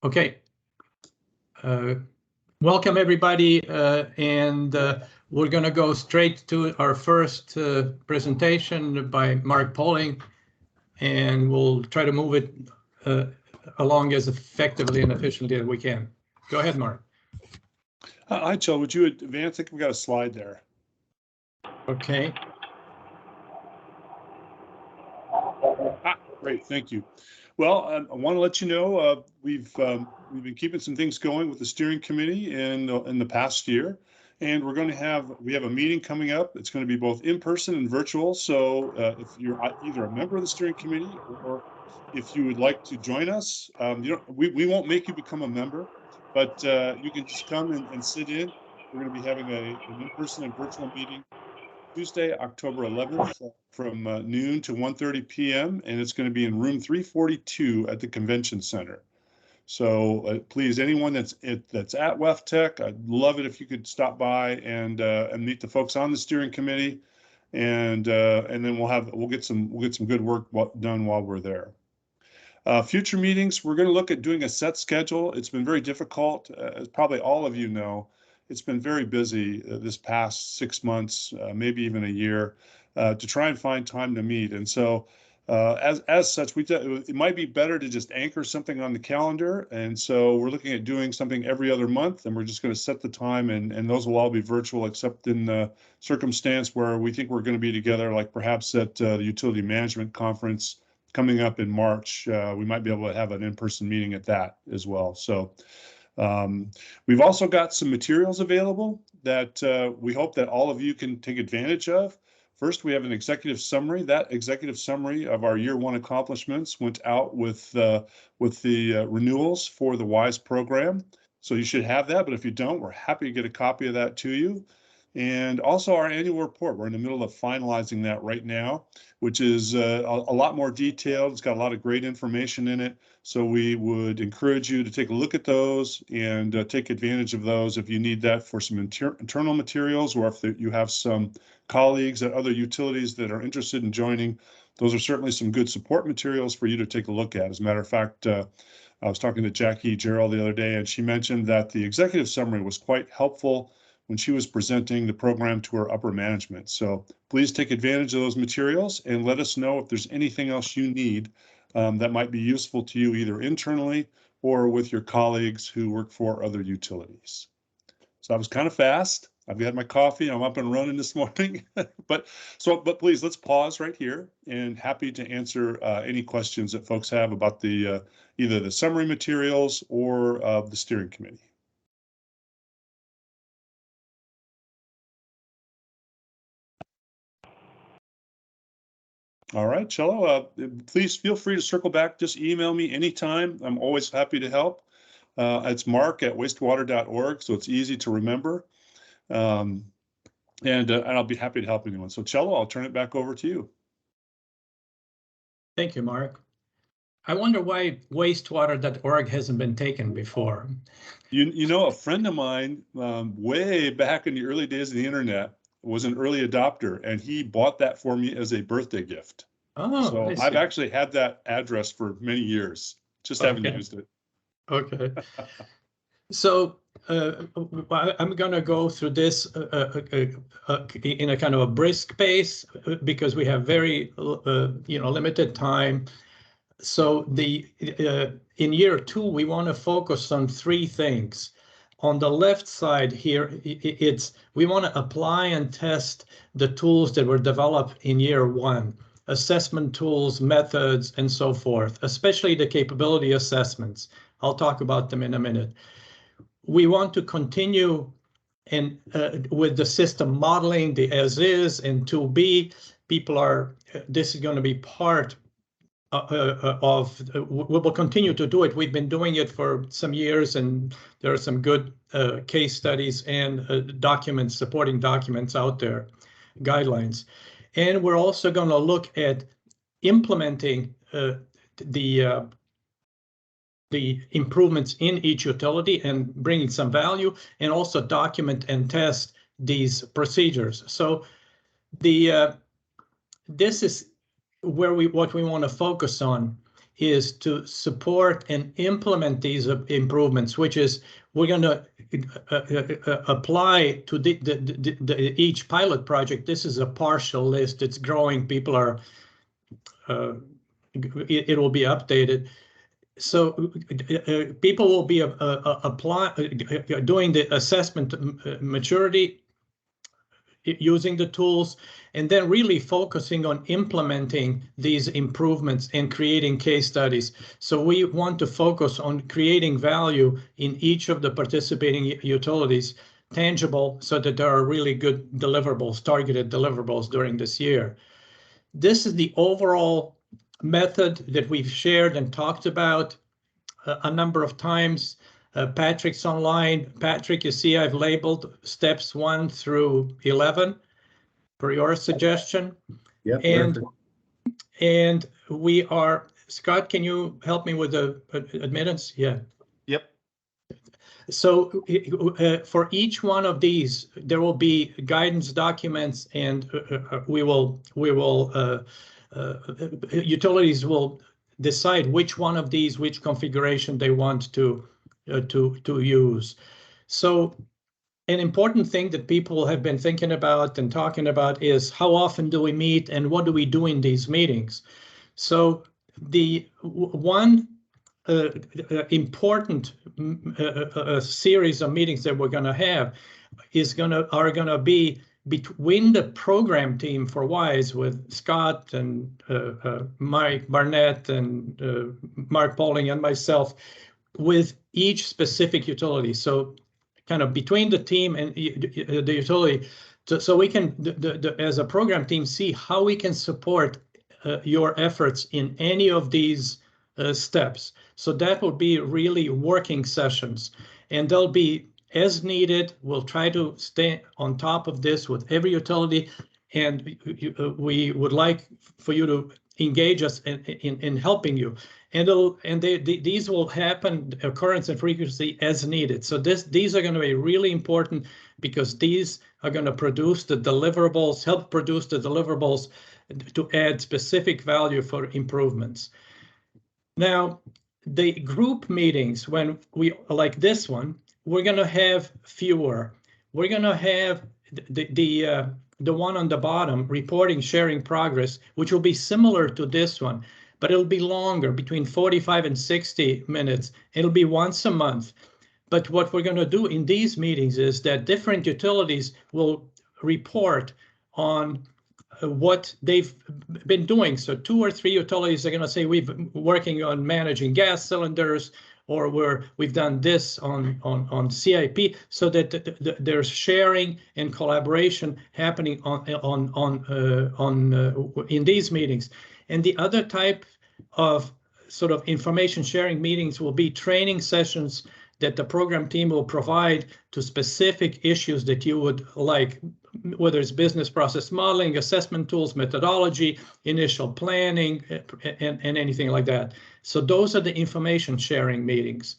Okay. Welcome everybody, and we're going to go straight to our first presentation by Mark Poling, and we'll try to move it along as effectively and efficiently as we can. Go ahead, Mark. Hi, Joe. Would you advance? I think we've got a slide there. Okay. Great, thank you. Well, I want to let you know we've been keeping some things going with the steering committee in the past year, and we have a meeting coming up. It's going to be both in person and virtual. So if you're either a member of the steering committee or if you would like to join us, we won't make you become a member, but you can just come and sit in. We're going to be having an in-person and virtual meeting Tuesday, October 11th from noon to 1:30 p.m. and it's going to be in room 342 at the Convention Center. So please, anyone that's at WEFTEC, I'd love it if you could stop by and meet the folks on the steering committee, and then we'll get some good work done while we're there. Future meetings, we're going to look at doing a set schedule. It's been very difficult, as probably all of you know. It's been very busy this past 6 months, maybe even a year, to try and find time to meet. And so as such, it might be better to just anchor something on the calendar. And so we're looking at doing something every other month, and we're just going to set the time, and those will all be virtual, except in the circumstance where we think we're going to be together, like perhaps at the Utility Management Conference coming up in March. We might be able to have an in-person meeting at that as well. So we've also got some materials available that we hope that all of you can take advantage of. First, we have an executive summary. That executive summary of our year one accomplishments went out with the renewals for the WISE program. So you should have that, but if you don't, we're happy to get a copy of that to you. And also our annual report. We're in the middle of finalizing that right now, which is a lot more detailed. It's got a lot of great information in it. So we would encourage you to take a look at those and take advantage of those if you need that for some internal materials, or if you have some colleagues at other utilities that are interested in joining. Those are certainly some good support materials for you to take a look at. As a matter of fact, I was talking to Jackie Gerald the other day, and she mentioned that the executive summary was quite helpful when she was presenting the program to her upper management. So please take advantage of those materials and let us know if there's anything else you need that might be useful to you, either internally or with your colleagues who work for other utilities. So I was kind of fast. I've had my coffee. I'm up and running this morning. but please, let's pause right here, and happy to answer any questions that folks have about the either the summary materials or the steering committee. All right, Cello, please feel free to circle back. Just email me anytime. I'm always happy to help. It's mark@wastewater.org, so it's easy to remember. And I'll be happy to help anyone. So Cello, I'll turn it back over to you. Thank you, Mark. I wonder why wastewater.org hasn't been taken before. You know, a friend of mine way back in the early days of the internet was an early adopter, and he bought that for me as a birthday gift. Oh, so I've actually had that address for many years, just haven't used it. Okay. So I'm going to go through this in a kind of a brisk pace because we have very limited time. So in year two, we want to focus on three things. On the left side here, we want to apply and test the tools that were developed in year one, assessment tools, methods, and so forth, especially the capability assessments. I'll talk about them in a minute. We want to continue with the system modeling, the as is and to be. This is going to be part we will continue to do it. We've been doing it for some years, and there are some good case studies and supporting documents out there, guidelines. And we're also going to look at implementing the improvements in each utility and bringing some value, and also document and test these procedures. So this is what we want to focus on. is to support and implement these improvements, which is we're going to apply to each pilot project. This is a partial list. It's growing. People are, it will be updated. So people will be doing the assessment maturity using the tools, and then really focusing on implementing these improvements and creating case studies. So we want to focus on creating value in each of the participating utilities, tangible, so that there are really good deliverables, targeted deliverables during this year. This is the overall method that we've shared and talked about a number of times. Patrick's online. Patrick, you see I've labeled steps 1 through 11 per your suggestion. Yeah. And we are, Scott, can you help me with the admittance? Yeah. Yep. So for each one of these, there will be guidance documents, and utilities will decide which one of these, which configuration they want to use. So an important thing that people have been thinking about and talking about is how often do we meet and what do we do in these meetings? So the one important series of meetings that we're going to have are going to be between the program team for WISE with Scott and Mike Barnett and Mark Pauling and myself, with each specific utility. So kind of between the team and the utility, so we can, as a program team, see how we can support your efforts in any of these steps. So that will be really working sessions, and they'll be as needed. We'll try to stay on top of this with every utility, and we would like for you to engage us in helping you. And these will happen, occurrence and frequency, as needed. So these are going to be really important, because these are going to produce the deliverables, help produce the deliverables to add specific value for improvements. Now, the group meetings, when we, like this one, we're going to have fewer. We're going to have the one on the bottom, reporting, sharing progress, which will be similar to this one, but it'll be longer, between 45 and 60 minutes. It'll be once a month. But what we're going to do in these meetings is that different utilities will report on what they've been doing. So 2 or 3 utilities are going to say, we've been working on managing gas cylinders, or we've done this on CIP, so that there's sharing and collaboration happening in these meetings. And the other type of sort of information sharing meetings will be training sessions that the program team will provide to specific issues that you would like, whether it's business process modeling, assessment tools, methodology, initial planning, and anything like that. So those are the information sharing meetings.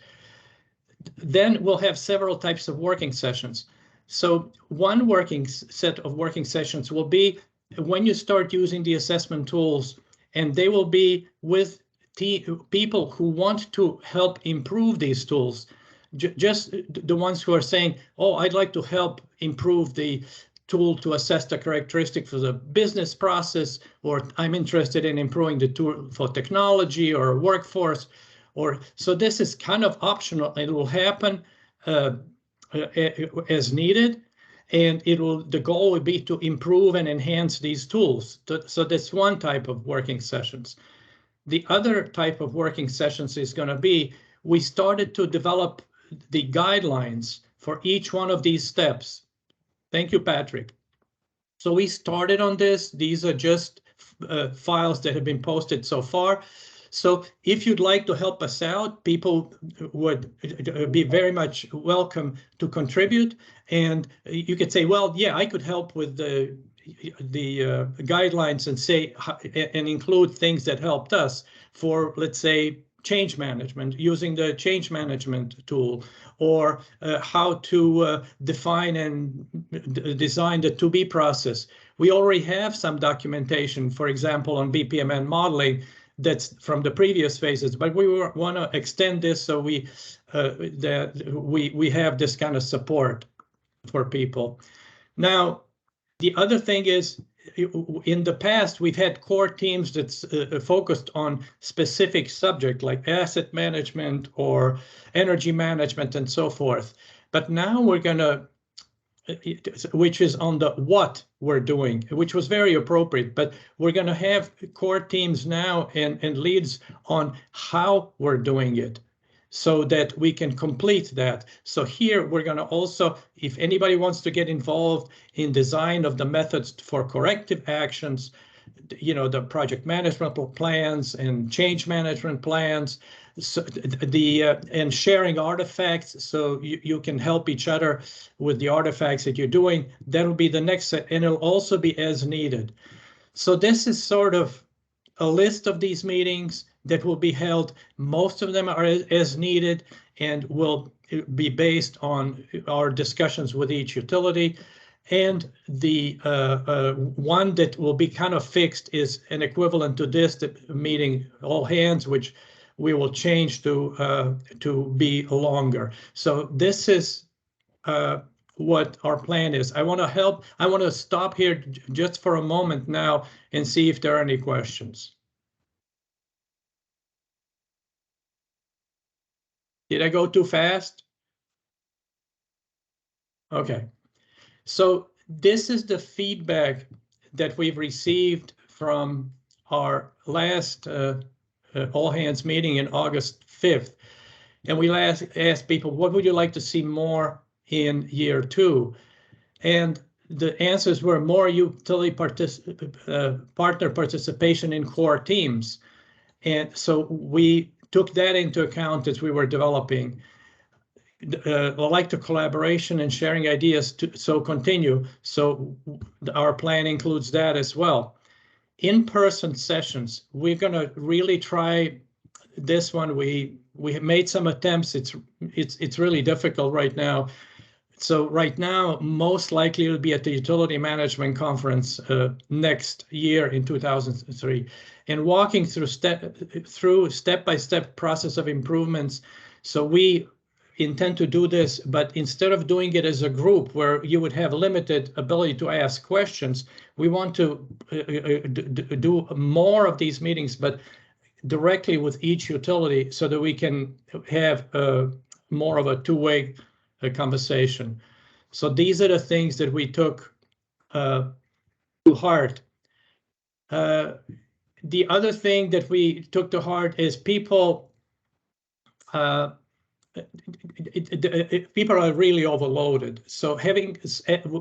Then we'll have several types of working sessions. So one set of working sessions will be when you start using the assessment tools, and they will be with people who want to help improve these tools. Just the ones who are saying, oh, I'd like to help improve the tool to assess the characteristics for the business process, or I'm interested in improving the tool for technology or workforce, so this is kind of optional. It will happen as needed, and the goal would be to improve and enhance these tools. So that's one type of working sessions. The other type of working sessions is going to be, we started to develop the guidelines for each one of these steps. Thank you, Patrick. So we started on this. These are just files that have been posted so far. So if you'd like to help us out, people would be very much welcome to contribute. And you could say, well, yeah, I could help with the guidelines and include things that helped us for, let's say, change management, using the change management tool, or how to define and design the to-be process. We already have some documentation, for example, on BPMN modeling that's from the previous phases, but we want to extend this so we have this kind of support for people. Now, the other thing is, in the past, we've had core teams that's focused on specific subject like asset management or energy management and so forth. But now we're going to, which is on the what we're doing, which was very appropriate, but we're going to have core teams now and leads on how we're doing it, so that we can complete that. So here we're going to also, if anybody wants to get involved in design of the methods for corrective actions, you know, the project management plans and change management plans, so and sharing artifacts, so you can help each other with the artifacts that you're doing. That'll be the next set, and it'll also be as needed. So this is sort of a list of these meetings that will be held. Most of them are as needed and will be based on our discussions with each utility. And the one that will be kind of fixed is an equivalent to this meeting, all hands, which we will change to be longer. So this is what our plan is. I want to stop here just for a moment now and see if there are any questions. Did I go too fast? Okay. So this is the feedback that we've received from our last all hands meeting in August 5th. And we asked people, what would you like to see more in year 2? And the answers were more utility partner participation in core teams. And so we took that into account as we were developing. I like the collaboration and sharing ideas to continue. So our plan includes that as well. In-person sessions, we're going to really try this one. We have made some attempts. It's really difficult right now. So right now, most likely it'll be at the Utility Management Conference next year in 2003, and walking through step-by-step process of improvements. So we intend to do this, but instead of doing it as a group where you would have limited ability to ask questions, we want to do more of these meetings, but directly with each utility, so that we can have more of a two-way conversation. So these are the things that we took to heart. The other thing that we took to heart is people are really overloaded. So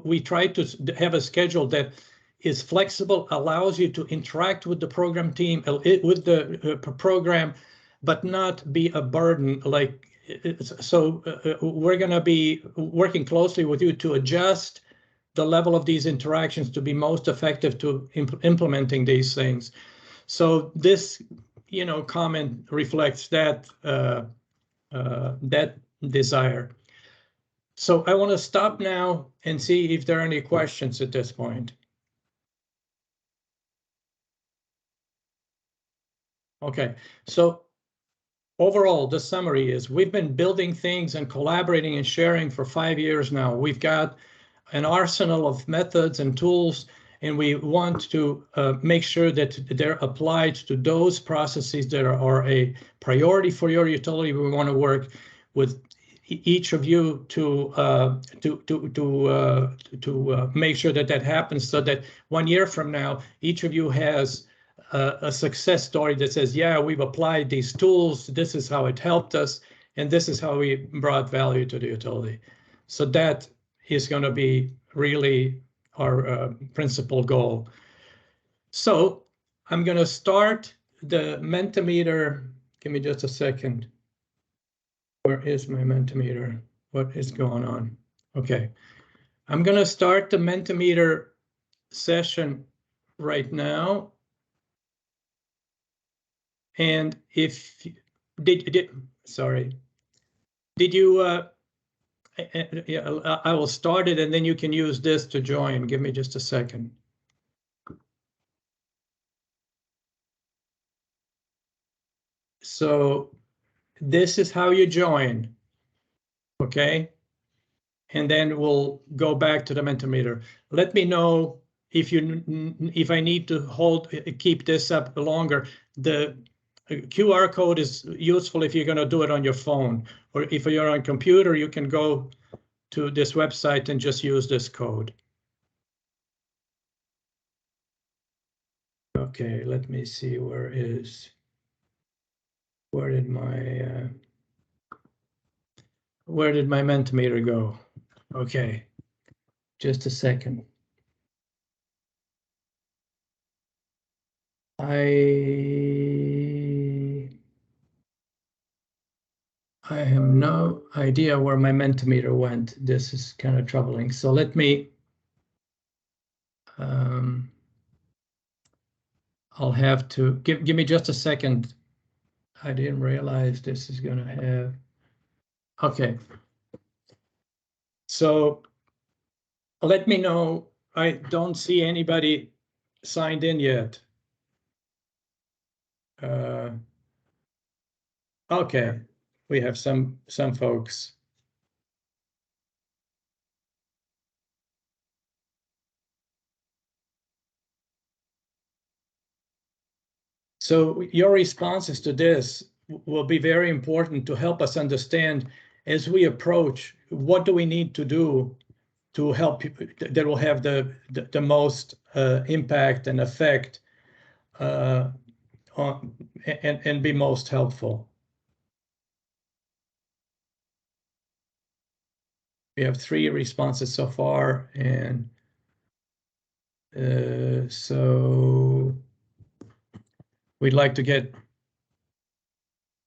we try to have a schedule that is flexible, allows you to interact with the program team, with the program, but not be a burden. Like, so we're going to be working closely with you to adjust the level of these interactions to be most effective to implementing these things. So this, you know, comment reflects that that desire. So I want to stop now and see if there are any questions at this point. Okay, so overall, the summary is we've been building things and collaborating and sharing for 5 years now. We've got an arsenal of methods and tools, and we want to make sure that they're applied to those processes that are a priority for your utility. We want to work with each of you to make sure that that happens, so that 1 year from now, each of you has a success story that says, yeah, we've applied these tools, this is how it helped us, and this is how we brought value to the utility. So that is going to be really our principal goal. So I'm going to start the Mentimeter. Give me just a second. Where is my Mentimeter? What is going on? Okay, I'm going to start the Mentimeter session right now. And if did you yeah, I will start it, and then you can use this to join. Give me just a second. So this is how you join, okay? And then we'll go back to the Mentimeter. Let me know if I need to keep this up longer. The QR code is useful if you're going to do it on your phone, or if you're on a computer, you can go to this website and just use this code. Okay, let me see, where did my Mentimeter go? Okay, just a second. I have no idea where my Mentimeter went. This is kind of troubling. So let me, I'll have to give me just a second. I didn't realize this is going to have. Okay. So let me know. I don't see anybody signed in yet. Okay, we have some folks. So your responses to this will be very important to help us understand as we approach, what do we need to do to help people that will have the most impact and effect on and be most helpful. We have 3 responses so far, and so we'd like to get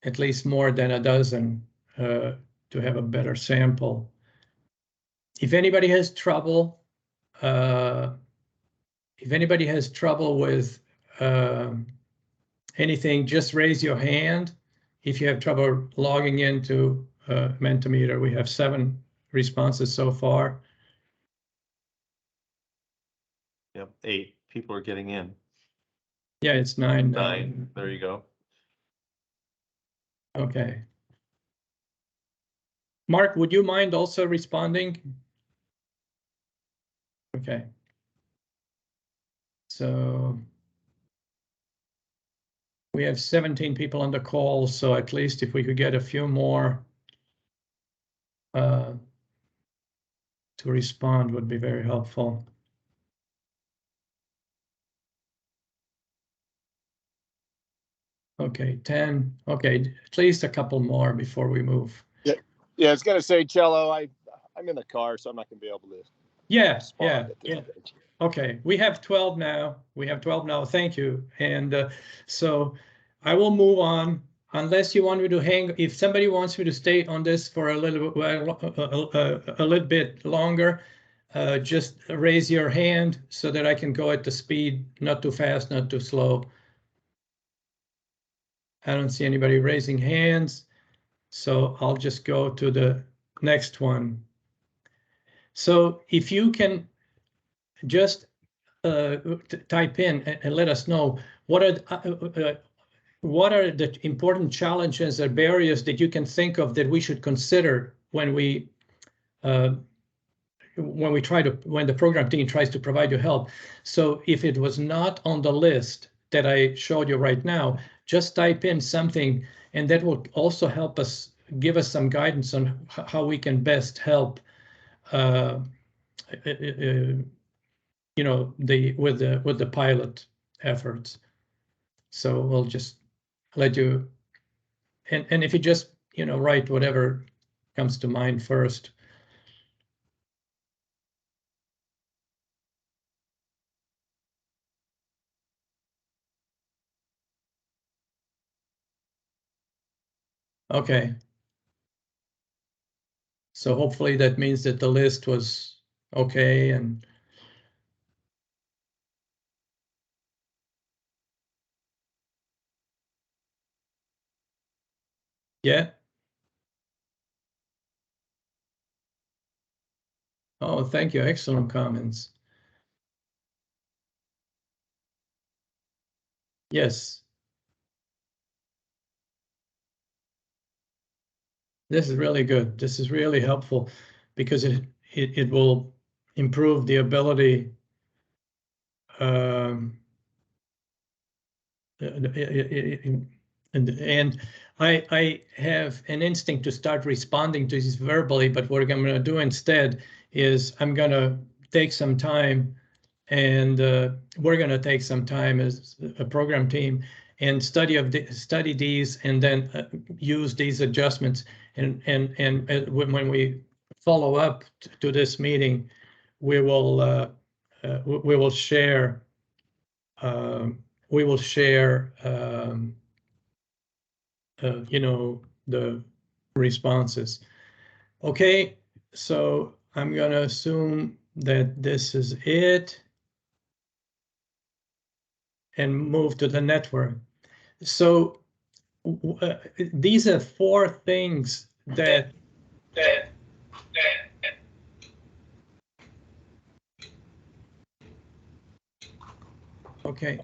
at least more than a dozen to have a better sample. If anybody has trouble, with anything, just raise your hand. If you have trouble logging into Mentimeter, we have 7 responses so far. Yep, 8 people are getting in. Yeah, it's 9 now. 9. There you go. Okay. Mark, would you mind also responding? Okay. So we have 17 people on the call, so at least if we could get a few more to respond would be very helpful. Okay, 10. Okay, at least a couple more before we move. Yeah, I was gonna say, Cello, I'm in the car, so I'm not gonna be able to. Yeah. Stage. Okay, we have 12 now. Thank you. And so I will move on unless you want me to hang. If somebody wants me to stay on this for a little bit longer, just raise your hand so that I can go at the speed, not too fast, not too slow. I don't see anybody raising hands, so I'll just go to the next one. So if you can just type in and let us know what are the important challenges or barriers that you can think of that we should consider when the program team tries to provide you help. So if it was not on the list that I showed you right now, just type in something, and that will also help us, give us some guidance on how we can best help you know, with the pilot efforts. So we'll just let you, and if you just, you know, write whatever comes to mind first. Okay. So hopefully that means that the list was okay. And yeah. Oh, thank you. Excellent comments. Yes. This is really good. This is really helpful because it will improve the ability and I have an instinct to start responding to this verbally, but what I'm going to do instead is I'm going to take some time and we're going to take some time as a program team and study these and then use these adjustments and when we follow up to this meeting, we will share you know, the responses. Okay, so I'm going to assume that this is it and move to the network. So these are 4 things that okay.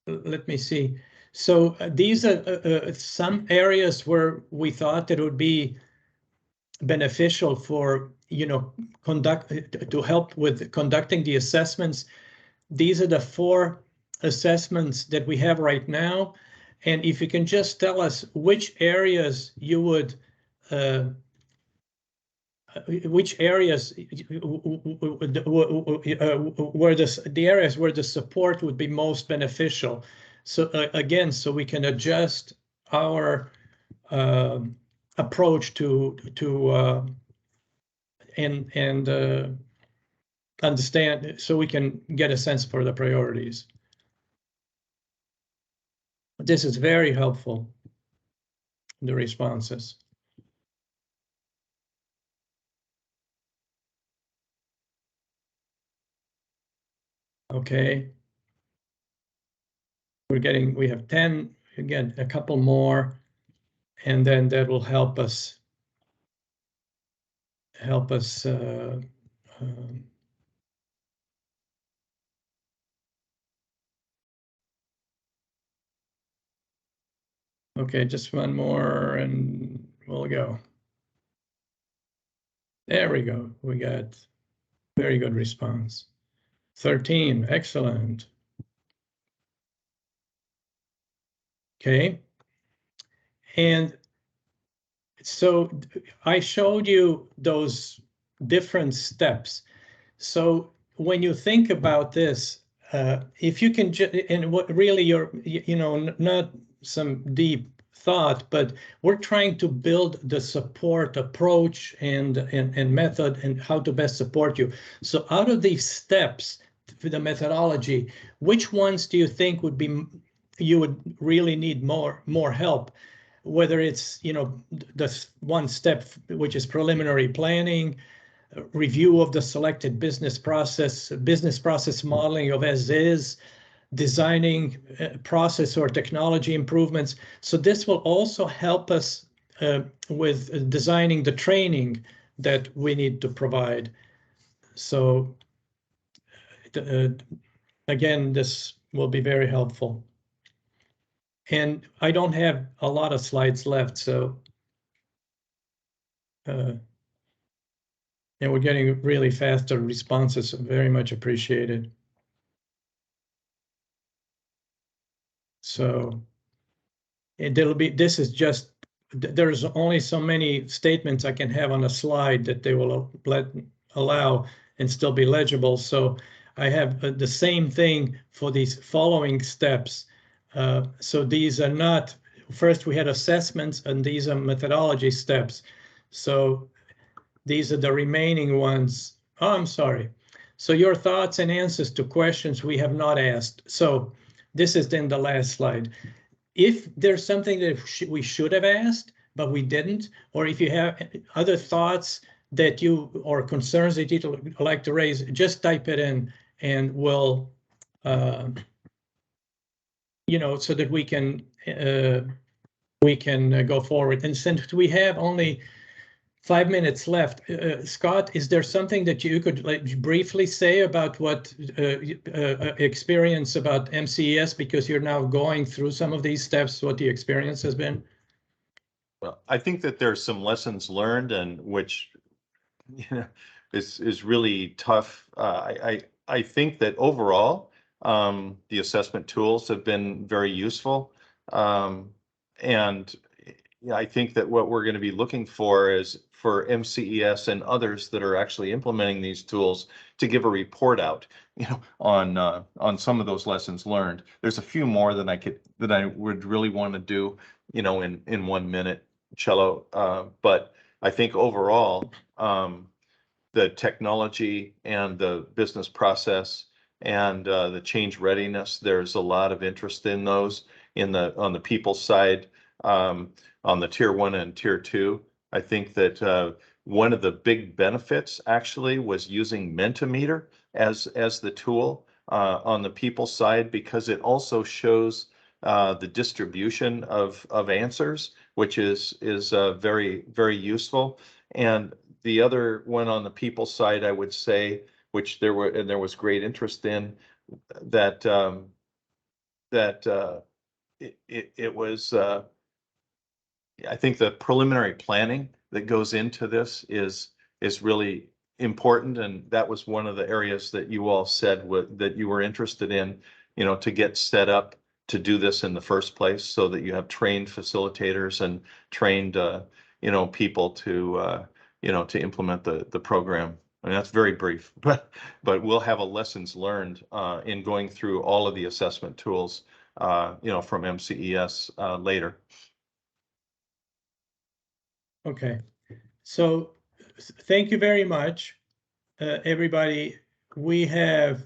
Let me see. So these are some areas where we thought it would be beneficial for, you know, to help with conducting the assessments. These are the 4 assessments that we have right now. And if you can just tell us which areas you would, which areas where the areas where the support would be most beneficial. So again, so we can adjust our approach to understand, so we can get a sense for the priorities. This is very helpful, the responses. Okay. We have 10, again, a couple more, and then that will help us okay, just one more and we'll go. There we go. We got very good response. 13, excellent. Okay. And so I showed you those different steps. So when you think about this, if you can, and what really you're, you know, not some deep thought, but we're trying to build the support approach and method and how to best support you. So out of these steps, the methodology, which ones do you think would be, you would really need more help? Whether it's, you know, the 1 step, which is preliminary planning, review of the selected business process modeling of as is, designing process or technology improvements. So this will also help us with designing the training that we need to provide. So again, this will be very helpful. And I don't have a lot of slides left, so and we're getting really faster responses, very much appreciated. So this is just, there's only so many statements I can have on a slide that they will allow and still be legible. So I have the same thing for these following steps. So these are not, first we had assessments and these are methodology steps. So these are the remaining ones. Oh, I'm sorry. So your thoughts and answers to questions we have not asked. So this is then the last slide. If there's something that we should have asked, but we didn't, or if you have other thoughts that you, or concerns that you'd like to raise, just type it in and we'll, you know, so that we can go forward. And since we have only 5 minutes left, Scott, is there something that you could briefly say about what experience about MCES, because you're now going through some of these steps, what the experience has been? Well, I think that there's some lessons learned, and which, you know, is really tough. I think that overall, the assessment tools have been very useful. And yeah, I think that what we're going to be looking for is for MCES and others that are actually implementing these tools to give a report out, on some of those lessons learned. There's a few more that I would really want to do, in 1 minute, Cello. But I think overall, the technology and the business process and the change readiness, there's a lot of interest in those on the people side, on the tier 1 and tier 2. I think that one of the big benefits actually was using Mentimeter as the tool on the people side, because it also shows the distribution of answers, which is very, very useful. And the other one on the people side, I would say, which there was great interest in, that it was, I think the preliminary planning that goes into this is really important, and that was one of the areas that you all said that you were interested in, to get set up to do this in the first place, so that you have trained facilitators and trained people to implement the program. I mean, that's very brief, but we'll have a lessons learned in going through all of the assessment tools, from MCES later. Okay, so thank you very much, everybody. We have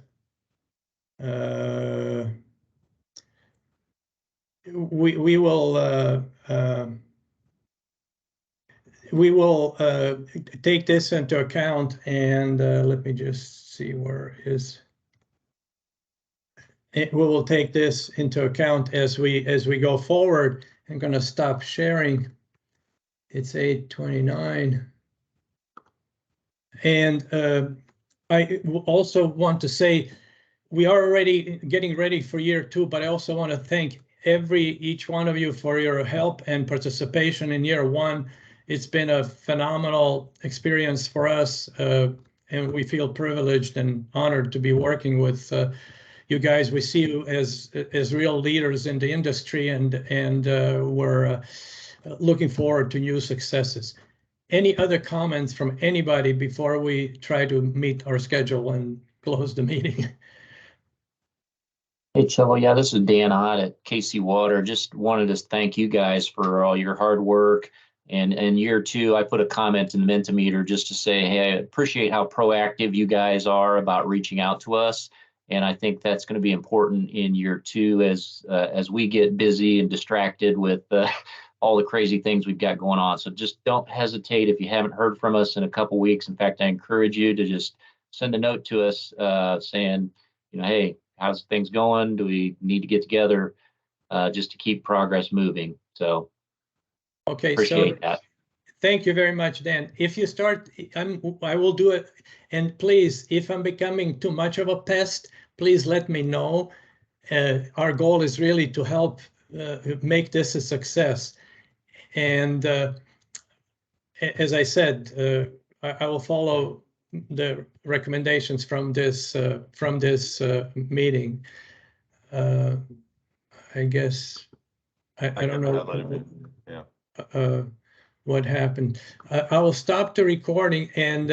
we will take this into account, and let me just see where is. We will take this into account as we go forward. I'm going to stop sharing. It's 8:29. And I also want to say we are already getting ready for year 2, but I also want to thank each one of you for your help and participation in year 1. It's been a phenomenal experience for us, and we feel privileged and honored to be working with you guys. We see you as real leaders in the industry, and we're looking forward to new successes. Any other comments from anybody before we try to meet our schedule and close the meeting? Hey, Cello. Yeah, this is Dan Ott at KC Water. Just wanted to thank you guys for all your hard work. And in year 2, I put a comment in the Mentimeter just to say, hey, I appreciate how proactive you guys are about reaching out to us. And I think that's going to be important in year 2 as we get busy and distracted with all the crazy things we've got going on. So just don't hesitate if you haven't heard from us in a couple weeks. In fact, I encourage you to just send a note to us saying, hey, how's things going? Do we need to get together just to keep progress moving? So okay, appreciate that. Thank you very much, Dan. If you start, I will do it. And please, if I'm becoming too much of a pest, please let me know. Our goal is really to help make this a success. And as I said, I will follow the recommendations from this meeting. I guess I don't know. Yeah. What happened. I will stop the recording and